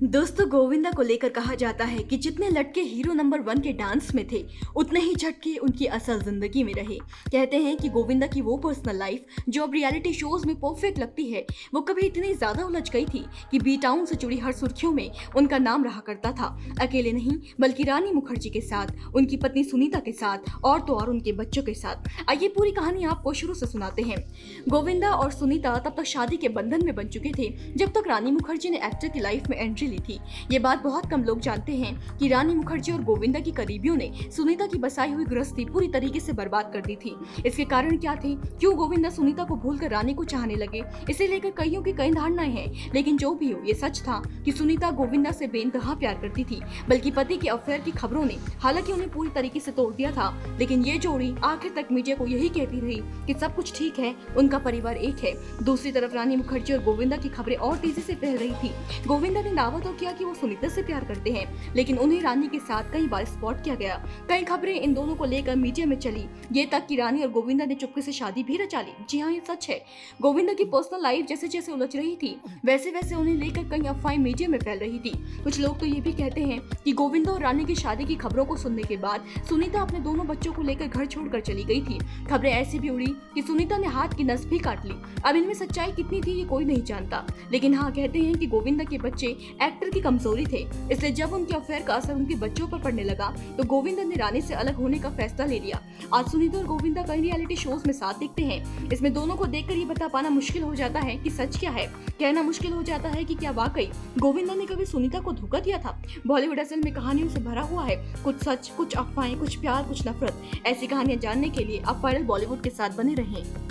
दोस्तों, गोविंदा को लेकर कहा जाता है कि जितने लटके हीरो नंबर 1 के डांस में थे, उतने ही झटके उनकी असल जिंदगी में रहे। कहते हैं कि गोविंदा की वो पर्सनल लाइफ जो अब रियलिटी शोज में परफेक्ट लगती है, वो कभी इतनी ज्यादा उलझ गई थी कि बी टाउन से जुड़ी हर सुर्खियों में उनका नाम रहा करता था। अकेले नहीं, बल्कि रानी मुखर्जी के साथ, उनकी पत्नी सुनीता के साथ और तो और उनके बच्चों के साथ। आइए पूरी कहानी आपको शुरू से सुनाते हैं। गोविंदा और सुनीता तब तक शादी के बंधन में बन चुके थे जब तक रानी मुखर्जी ने एक्टर की लाइफ में एंट्री ली थी। ये बात बहुत कम लोग जानते हैं कि रानी मुखर्जी और गोविंदा की करीबियों ने सुनीता की बसाई हुई गृहस्थी पूरी तरीके से बर्बाद कर दी थी। इसके कारण क्या थे, क्यों गोविंदा सुनीता को भूलकर रानी को चाहने लगे, इसे लेकर कईयों की कई धारणाएं हैं। लेकिन जो भी हो, ये सच था कि सुनीता गोविंदा से बेइंतहा प्यार करती थी, बल्कि पति के अफेयर की खबरों ने हालांकि उन्हें पूरी तरीके से तोड़ दिया था। लेकिन ये जोड़ी आखिर तक मीडिया को यही कहती रही कि सब कुछ ठीक है, उनका परिवार एक है। दूसरी तरफ रानी मुखर्जी और गोविंदा की खबरें और तेजी से फैल रही थी। गोविंदा ने दावा तो किया कि वो सुनीता से प्यार करते हैं, लेकिन उन्हें रानी के साथ कई बार स्पॉट किया गया। कई खबरें इन दोनों को लेकर मीडिया में चली, ये तक कि रानी और गोविंदा ने चुपके से शादी भी रचा ली। जी हाँ, ये सच है। गोविंदा की पर्सनल लाइफ जैसे जैसे उलझ रही थी, वैसे वैसे उन्हें लेकर कई अफवाहें मीडिया में फैल रही थी। कुछ लोग तो ये भी कहते हैं कि गोविंदा और रानी की शादी की खबरों को सुनने के बाद सुनीता अपने दोनों बच्चों को लेकर घर छोड़कर चली गई थी। खबरें ऐसी भी उड़ी कि सुनीता ने हाथ की नस भी काट ली। अब इनमें सच्चाई कितनी थी, ये कोई नहीं जानता। लेकिन हाँ, कहते हैं कि गोविंदा के बच्चे एक्टर की कमजोरी थे, इसलिए जब उनके अफेयर का असर उनके बच्चों पर पड़ने लगा तो गोविंदा ने रानी से अलग होने का फैसला ले लिया। आज सुनीता और गोविंदा कई रियलिटी शोज में साथ दिखते हैं। इसमें दोनों को देखकर ये बता पाना मुश्किल हो जाता है कि सच क्या है। कहना मुश्किल हो जाता है कि क्या वाकई गोविंदा ने कभी सुनीता को धोखा दिया था। बॉलीवुड असल में कहानियों से भरा हुआ है, कुछ सच, कुछ अफवाहें, कुछ प्यार, कुछ नफरत। ऐसी कहानियां जानने के लिए आप वायरल बॉलीवुड के साथ बने रहें।